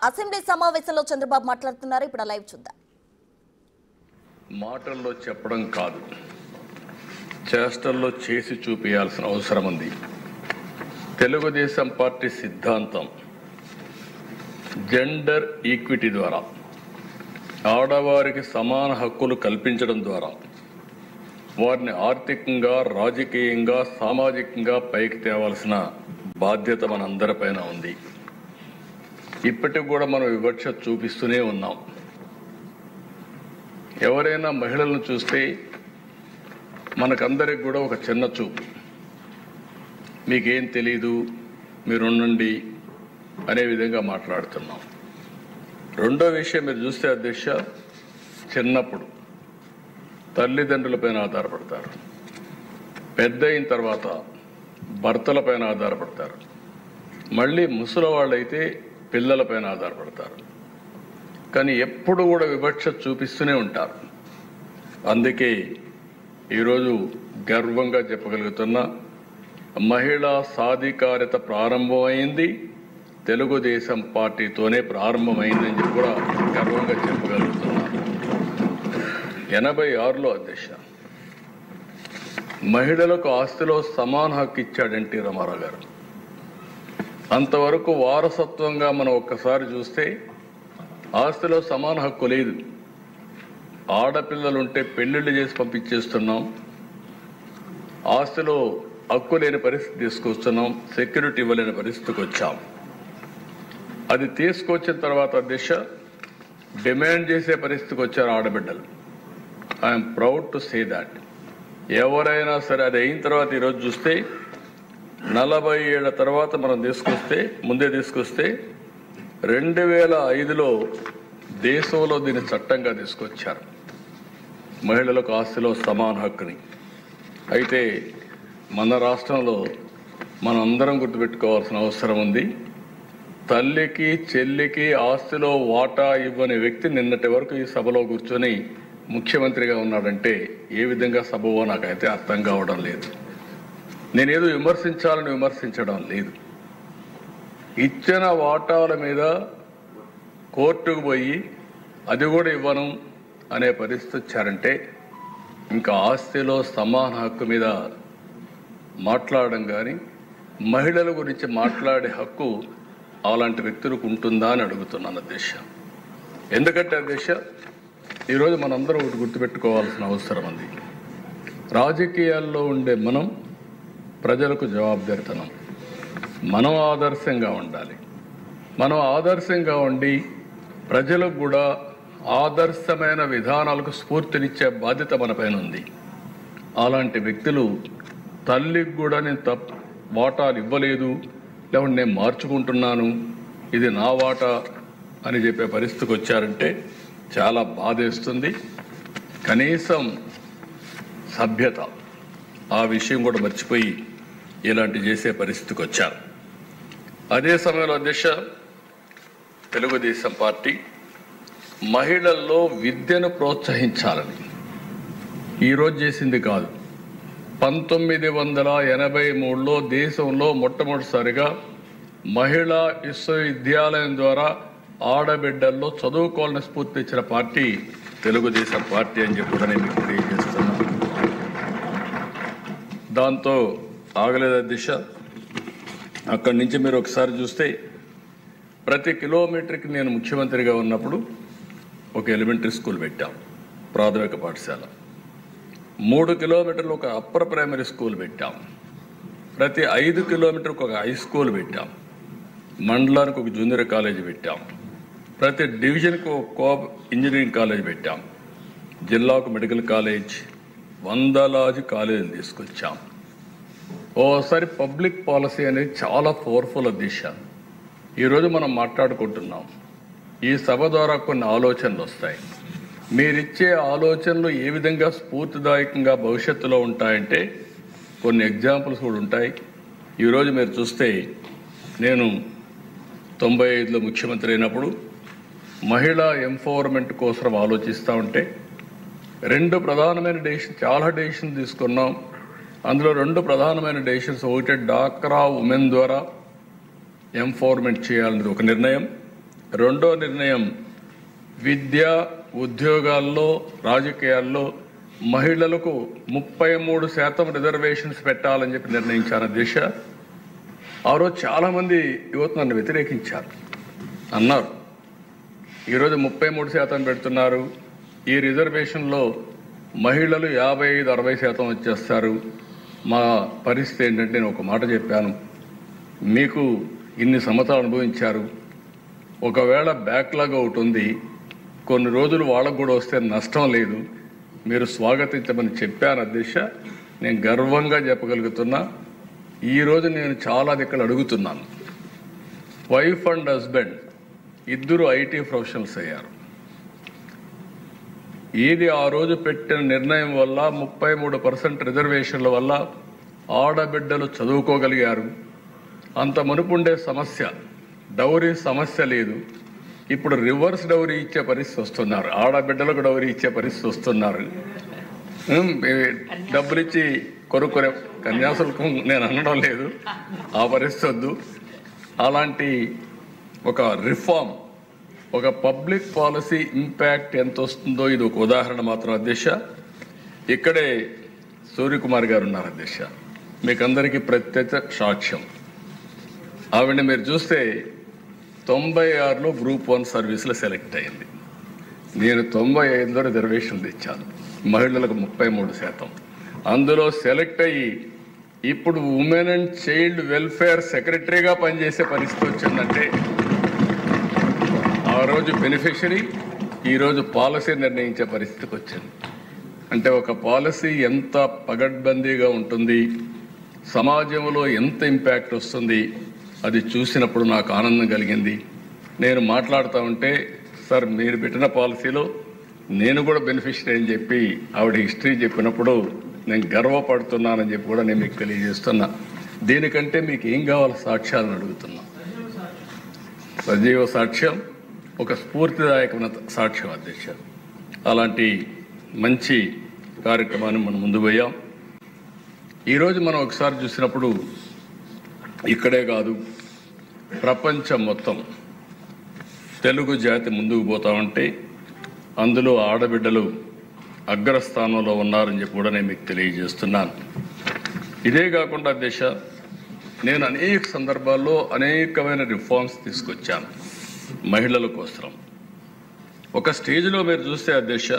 Assembly సమావేశంలో చంద్రబాబు మాట్లాడుతున్నారు. ఇప్పుడు లైవ్ చూద్దాం. మాటల్లో చెప్పడం కాదు, చేష్టల్లో చేసి చూపించాల్సిన అవసరం ఉంది. తెలుగుదేశం పార్టీ సిద్ధాంతం జెండర్ ఈక్విటీ ద్వారా, ఆడవారికి సమాన హక్కులు కల్పించడం ద్వారా వారిని ఆర్థికంగా, రాజకీయంగా, సామాజికంగా పైకి తేవాల్సిన బాధ్యత మనందరిపైన ఉంది. ఇప్పటికి కూడా మనం వివక్ష చూపిస్తూనే ఉన్నాం. ఎవరైనా మహిళలను చూస్తే మనకందరికి కూడా ఒక చిన్న చూపు, మీకేం తెలీదు, మీరుండండి అనే విధంగా మాట్లాడుతున్నాం. రెండో విషయం మీరు చూస్తే అధ్యక్ష, చిన్నప్పుడు తల్లిదండ్రులపైన ఆధారపడతారు, పెద్ద అయిన తర్వాత భర్తలపైన ఆధారపడతారు, మళ్ళీ ముసలి వాళ్ళైతే పిల్లలపైన ఆధారపడతారు. కానీ ఎప్పుడు కూడా వివక్ష చూపిస్తూనే ఉంటారు. అందుకే ఈరోజు గర్వంగా చెప్పగలుగుతున్న మహిళా సాధికారత ప్రారంభమైంది తెలుగుదేశం పార్టీతోనే ప్రారంభమైందని చెప్పి కూడా గర్వంగా చెప్పగలుగుతున్నాను. 86లో అధ్యక్ష మహిళలకు ఆస్తిలో సమాన హక్కు ఇచ్చాడు ఎన్టీ రామారావు గారు. అంతవరకు వారసత్వంగా మనం ఒక్కసారి చూస్తే ఆస్తిలో సమాన హక్కు లేదు. ఆడపిల్లలుంటే పెళ్లిళ్ళు చేసి పంపించేస్తున్నాం, ఆస్తిలో హక్కు లేని పరిస్థితి తీసుకొస్తున్నాం, సెక్యూరిటీ ఇవ్వలేని పరిస్థితికి వచ్చాం. అది తీసుకొచ్చిన తర్వాత అధ్యక్ష డిమాండ్ చేసే పరిస్థితికి వచ్చారు ఆడబిడ్డలు. I'm proud to say that. ఎవరైనా సరే అది అయిన తర్వాత ఈరోజు చూస్తే 40 ఏళ్ల తర్వాత మనం ముందే తీసుకొస్తే 2005లో దేశంలో దీన్ని చట్టంగా తీసుకొచ్చారు, మహిళలకు ఆస్తిలో సమాన హక్కుని. అయితే మన రాష్ట్రంలో మనం అందరం గుర్తుపెట్టుకోవాల్సిన అవసరం ఉంది. తల్లికి చెల్లికి ఆస్తిలో వాటా ఇవ్వని వ్యక్తి నిన్నటి వరకు ఈ సభలో కూర్చొని ముఖ్యమంత్రిగా ఉన్నాడంటే ఏ విధంగా సభవో నాకైతే అర్థం కావడం లేదు. నేనేదో విమర్శించాలని విమర్శించడం లేదు. ఇచ్చిన వాటాల మీద కోర్టుకు పోయి అది కూడా ఇవ్వను అనే పరిస్థితి వచ్చారంటే ఇంకా ఆస్తిలో సమాన హక్కు మీద మాట్లాడడం కానీ, మహిళల గురించి మాట్లాడే హక్కు అలాంటి వ్యక్తులకు ఉంటుందా అని అడుగుతున్నాను అధ్యక్ష. ఎందుకంటే అధ్యక్ష ఈరోజు మనందరం ఒకటి గుర్తుపెట్టుకోవాల్సిన అవసరం ఉంది. రాజకీయాల్లో ఉండే మనం ప్రజలకు జవాబుదారీతనం, మనం ఆదర్శంగా ఉండాలి. మనం ఆదర్శంగా ఉండి ప్రజలకు కూడా ఆదర్శమైన విధానాలకు స్ఫూర్తినిచ్చే బాధ్యత మన పైన ఉంది. అలాంటి వ్యక్తులు తల్లికి కూడా నేను వాటాలు ఇవ్వలేదు, లేకుంటే నేను మార్చుకుంటున్నాను, ఇది నా వాటా అని చెప్పే పరిస్థితికి వచ్చారంటే చాలా బాధేస్తుంది. కనీసం సభ్యత ఆ విషయం కూడా మర్చిపోయి ఇలాంటి చేసే పరిస్థితికి వచ్చారు. అదే సమయంలో అధ్యక్ష తెలుగుదేశం పార్టీ మహిళల్లో విద్యను ప్రోత్సహించాలని ఈరోజు చేసింది కాదు. 1983లో దేశంలో మొట్టమొదటిసారిగా మహిళా విశ్వవిద్యాలయం ద్వారా ఆడబిడ్డల్లో చదువుకోవాలని స్ఫూర్తి ఇచ్చిన పార్టీ తెలుగుదేశం పార్టీ అని చెప్పి కూడా నేను మీకు తెలియజేస్తున్నాను. దాంతో ఆగలేదు అధ్యక్ష. అక్కడి నుంచి మీరు ఒకసారి చూస్తే ప్రతి కిలోమీటర్కి నేను ముఖ్యమంత్రిగా ఉన్నప్పుడు ఒక ఎలిమెంటరీ స్కూల్ పెట్టాం, ప్రాథమిక పాఠశాల. 3 కిలోమీటర్లు ఒక అప్పర్ ప్రైమరీ స్కూల్ పెట్టాం. ప్రతి 5 కిలోమీటర్కి ఒక హై స్కూల్ పెట్టాం. మండలానికి ఒక జూనియర్ కాలేజీ పెట్టాం. ప్రతి డివిజన్కి ఒక కోఆప్ ఇంజనీరింగ్ కాలేజ్ పెట్టాం. జిల్లాకు మెడికల్ కాలేజ్, వందలాది కాలేజీలు తీసుకొచ్చాం. ఓసారి పబ్లిక్ పాలసీ అనేది చాలా పవర్ఫుల్ దిశ. ఈరోజు మనం మాట్లాడుకుంటున్నాం. ఈ సభ ద్వారా కొన్ని ఆలోచనలు వస్తాయి. మీరిచ్చే ఆలోచనలు ఏ విధంగా స్ఫూర్తిదాయకంగా భవిష్యత్తులో ఉంటాయంటే కొన్ని ఎగ్జాంపుల్స్ కూడా ఉంటాయి. ఈరోజు మీరు చూస్తే నేను 95లో ముఖ్యమంత్రి అయినప్పుడు మహిళా ఎంపవర్మెంట్ కోసం ఆలోచిస్తూ ఉంటే 2 ప్రధానమైన డెసిషన్, చాలా డెసిషన్ తీసుకున్నాం. అందులో 2 ప్రధానమైన డెసిషన్స్, ఒకటి డాక్రా ఉమెన్ ద్వారా ఎంపవర్మెంట్ చేయాలనేది ఒక నిర్ణయం, రెండో నిర్ణయం విద్య, ఉద్యోగాల్లో, రాజకీయాల్లో మహిళలకు 33% రిజర్వేషన్స్ పెట్టాలని చెప్పి నిర్ణయించాను అధ్యక్ష. ఆ రోజు చాలామంది యువత నన్ను వ్యతిరేకించారు, అన్నారు ఈరోజు 33% పెడుతున్నారు, ఈ రిజర్వేషన్లో మహిళలు 55-60% వచ్చేస్తారు, మా పరిస్థితి ఏంటంటే నేను ఒక మాట చెప్పాను, మీకు ఇన్ని సంవత్సరాలు అనుభవించారు, ఒకవేళ బ్యాక్లాగ్ ఒకటి ఉంది, కొన్ని రోజులు వాళ్ళకు కూడా వస్తే నష్టం లేదు, మీరు స్వాగతించమని చెప్పాను అధ్యక్ష. నేను గర్వంగా చెప్పగలుగుతున్నా, ఈరోజు నేను చాలా దిక్కులు అడుగుతున్నాను. వైఫ్ అండ్ హస్బెండ్ ఇద్దరు ఐటీ ప్రొఫెషనల్స్ అయ్యారు. ఇది ఆ రోజు పెట్టిన నిర్ణయం వల్ల 33% రిజర్వేషన్ల వల్ల ఆడబిడ్డలు చదువుకోగలిగారు. అంత మునుపుండే సమస్య డౌరీ సమస్య లేదు, ఇప్పుడు రివర్స్ డౌరీ ఇచ్చే పరిస్థితి వస్తున్నారు, ఆడబిడ్డలకు డౌరీ ఇచ్చే పరిస్థితి వస్తున్నారు. డబ్బులిచ్చి కొనుక్కునే కన్యాశుల్కం నేను అనడం లేదు, ఆ పరిస్థితి వద్దు. అలాంటి ఒక రిఫార్మ్, ఒక పబ్లిక్ పాలసీ ఇంపాక్ట్ ఎంత వస్తుందో ఇది ఒక ఉదాహరణ మాత్రం అధ్యక్ష. ఇక్కడే సూర్యకుమార్ గారు ఉన్నారు అధ్యక్ష, మీకు అందరికీ ప్రత్యక్ష సాక్ష్యం. ఆవిడ మీరు చూస్తే 96లో గ్రూప్ 1 సర్వీస్లో సెలెక్ట్ అయింది. నేను 95లో రిజర్వేషన్ తెచ్చాను, మహిళలకు 33%. అందులో సెలెక్ట్ అయ్యి ఇప్పుడు ఉమెన్ అండ్ చైల్డ్ వెల్ఫేర్ సెక్రటరీగా పనిచేసే పరిస్థితి వచ్చిందంటే ఆ రోజు బెనిఫిషరీ, ఈరోజు పాలసీ నిర్ణయించే పరిస్థితికి వచ్చింది. అంటే ఒక పాలసీ ఎంత పగడ్బందీగా ఉంటుంది, సమాజంలో ఎంత ఇంపాక్ట్ వస్తుంది, అది చూసినప్పుడు నాకు ఆనందం కలిగింది. నేను మాట్లాడుతూ ఉంటే సార్ మీరు పెట్టిన పాలసీలో నేను కూడా బెనిఫిషరీ అని చెప్పి ఆవిడ హిస్టరీ చెప్పినప్పుడు నేను గర్వపడుతున్నానని చెప్పి కూడా నేను మీకు తెలియజేస్తున్నా. దీనికంటే మీకు ఏం కావాలి సాక్ష్యాలను అడుగుతున్నా. సజీవ సాక్ష్యం, ఒక స్ఫూర్తిదాయకమైన సాక్ష్యం అధ్యక్ష. అలాంటి మంచి కార్యక్రమాన్ని మనం ముందు పోయాం. ఈరోజు మనం ఒకసారి చూసినప్పుడు ఇక్కడే కాదు ప్రపంచం మొత్తం తెలుగు జాతి ముందుకు పోతా ఉంటే అందులో ఆడబిడ్డలు అగ్రస్థానంలో ఉన్నారని చెప్పి కూడా నేను మీకు తెలియజేస్తున్నాను. ఇదే కాకుండా అధ్యక్ష, నేను అనేక సందర్భాల్లో అనేకమైన రిఫార్మ్స్ తీసుకొచ్చాను మహిళల కోసం. ఒక స్టేజ్లో మీరు చూస్తే అధ్యక్ష,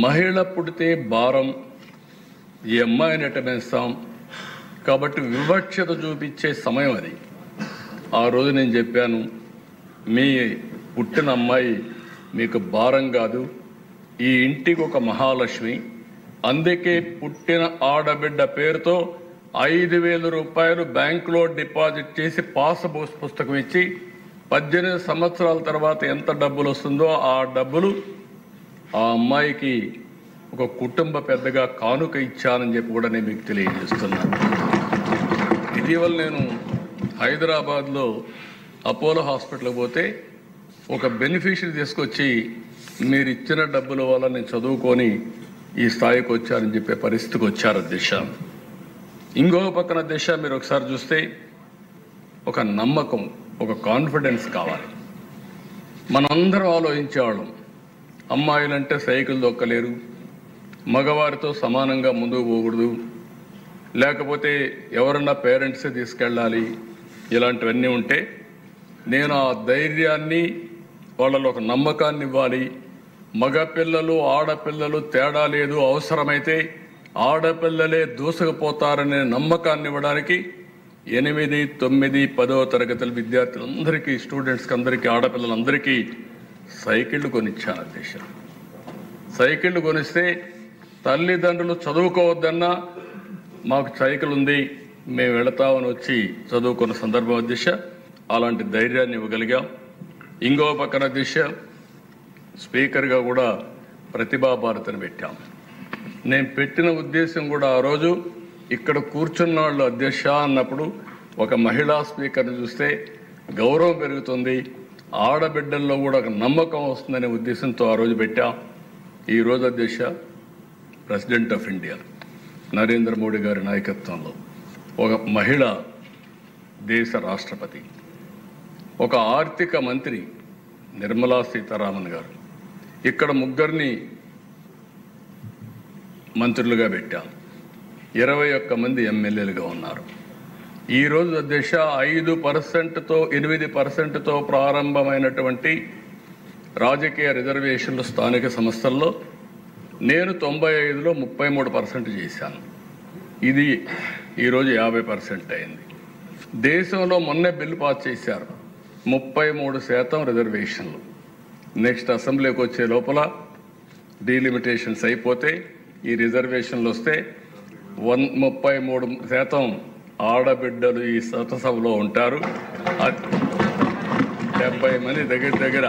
మహిళ పుడితే భారం, ఈ అమ్మాయిని ఎట్టమేస్తాం కాబట్టి వివక్షత చూపించే సమయం అది. ఆ రోజు నేను చెప్పాను, మీ పుట్టిన అమ్మాయి మీకు భారం కాదు, ఈ ఇంటికి ఒక మహాలక్ష్మి, అందుకే పుట్టిన ఆడబిడ్డ పేరుతో 5,000 రూపాయలు బ్యాంకులో డిపాజిట్ చేసి పాస్ పుస్తకం ఇచ్చి 18 సంవత్సరాల తర్వాత ఎంత డబ్బులు వస్తుందో ఆ డబ్బులు ఆ అమ్మాయికి ఒక కుటుంబ పెద్దగా కానుక ఇచ్చానని చెప్పి కూడా నేను మీకు తెలియజేస్తున్నాను. ఇటీవల నేను హైదరాబాద్లో అపోలో హాస్పిటల్కి పోతే ఒక బెనిఫిషరీ తీసుకొచ్చి మీరు ఇచ్చిన డబ్బుల వల్ల నేను చదువుకొని ఈ స్థాయికి వచ్చారని చెప్పే పరిస్థితికి వచ్చారు అధ్యక్ష. ఇంకో పక్కన అధ్యక్ష మీరు ఒకసారి చూస్తే ఒక నమ్మకం, ఒక కాన్ఫిడెన్స్ కావాలి. మనందరం ఆలోచించేవాళ్ళం, అమ్మాయిలంటే సైకిల్ దొక్కలేరు, మగవారితో సమానంగా ముందుకు పోకూడదు, లేకపోతే ఎవరన్నా పేరెంట్సే తీసుకెళ్ళాలి, ఇలాంటివన్నీ ఉంటే నేను ఆ ధైర్యాన్ని వాళ్ళలో ఒక నమ్మకాన్ని ఇవ్వాలి. మగపిల్లలు ఆడపిల్లలు తేడా లేదు, అవసరమైతే ఆడపిల్లలే దూసుకుపోతారనే నమ్మకాన్ని ఇవ్వడానికి 8, 9, 10వ తరగతుల విద్యార్థులందరికీ, స్టూడెంట్స్కి అందరికీ, ఆడపిల్లలందరికీ సైకిళ్ళు కొనిచ్చాను అధ్యక్ష. సైకిళ్ళు కొనిస్తే తల్లిదండ్రులు చదువుకోవద్దన్నా మాకు సైకిల్ ఉంది మేము వెళతామని వచ్చి చదువుకున్న సందర్భం అధ్యక్ష. అలాంటి ధైర్యాన్ని ఇవ్వగలిగాం. ఇంకో పక్కన అధ్యక్ష స్పీకర్గా కూడా ప్రతిభా భారతిని పెట్టాం. నేను పెట్టిన ఉద్దేశం కూడా ఆ రోజు ఇక్కడ కూర్చున్న వాళ్ళు అధ్యక్ష అన్నప్పుడు ఒక మహిళా స్పీకర్ని చూస్తే గౌరవం పెరుగుతుంది, ఆడబిడ్డల్లో కూడా ఒక నమ్మకం వస్తుందనే ఉద్దేశంతో ఆ రోజు పెట్టాం. ఈరోజు అధ్యక్ష president of India Narendra Modi గారి నాయకత్వంలో ఒక మహిళ దేశ రాష్ట్రపతి. ఒక ఆర్థిక మంత్రి నిర్మలా సీతారామన్ గారు, ఇక్కడ ముగ్గురిని మంత్రులుగా పెట్టాం. 21 మంది ఎమ్మెల్యేలుగా ఉన్నారు. ఈరోజు దిశ 5%తో 8%తో ప్రారంభమైనటువంటి రాజకీయ రిజర్వేషన్లు స్థానిక సంస్థల్లో నేను 95లో 33% చేశాను. ఇది ఈరోజు 50% అయింది. దేశంలో మొన్నే బిల్లు పాస్ చేశారు, 33% రిజర్వేషన్లు. నెక్స్ట్ అసెంబ్లీకి వచ్చే లోపల డీలిమిటేషన్స్ అయిపోతే ఈ రిజర్వేషన్లు వస్తే 33% ఆడబిడ్డలు ఈ సభలో ఉంటారు. 70 మంది దగ్గర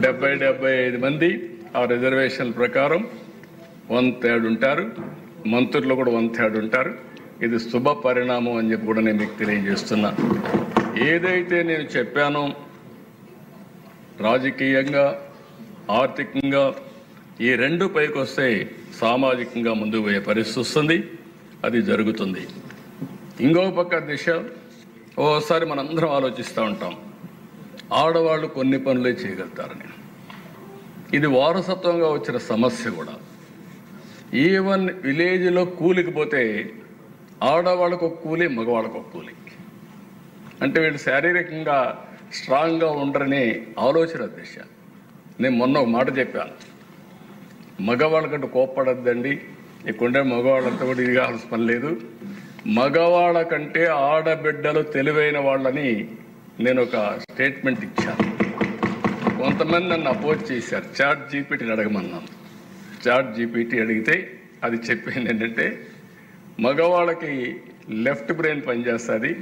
75 మంది ఆ రిజర్వేషన్ ప్రకారం 1/3 ఉంటారు. మంత్రులు కూడా 1/3 ఉంటారు. ఇది శుభ పరిణామం అని చెప్పి కూడా నేను మీకు తెలియజేస్తున్నా. ఏదైతే నేను చెప్పానో రాజకీయంగా ఆర్థికంగా ఈ రెండు పైకి వస్తే సామాజికంగా ముందుకు పోయే పరిస్థితి వస్తుంది. అది జరుగుతుంది. ఇంకో పక్క దిశ, ఓసారి మనందరం ఆలోచిస్తూ ఉంటాం, ఆడవాళ్ళు కొన్ని పనులే చేయగలుగుతారని. ఇది వారసత్వంగా వచ్చిన సమస్య కూడా. ఈవెన్ విలేజ్లో కూలికి పోతే ఆడవాళ్ళకు ఒక కూలి, మగవాళ్ళకు ఒక కూలి. అంటే వీళ్ళు శారీరకంగా స్ట్రాంగ్గా ఉండరనే ఆలోచన దిశ. నేను మొన్న ఒక మాట చెప్పాను, మగవాళ్ళకంటే కోప్పడద్దండి, ఇక్కడుండే మగవాళ్ళంతా కూడా ఇది కావాల్సిన పని లేదు. మగవాళ్ళ కంటే ఆడబిడ్డలు తెలివైన వాళ్ళని నేను ఒక స్టేట్మెంట్ ఇచ్చాను. కొంతమంది నన్ను అపోజ్ చేశారు. చాట్ జీపీటీని అడగమన్నాను. చాట్ జీపీటీ అడిగితే అది చెప్పింది ఏంటంటే, మగవాళ్ళకి లెఫ్ట్ బ్రెయిన్ పనిచేస్తుంది,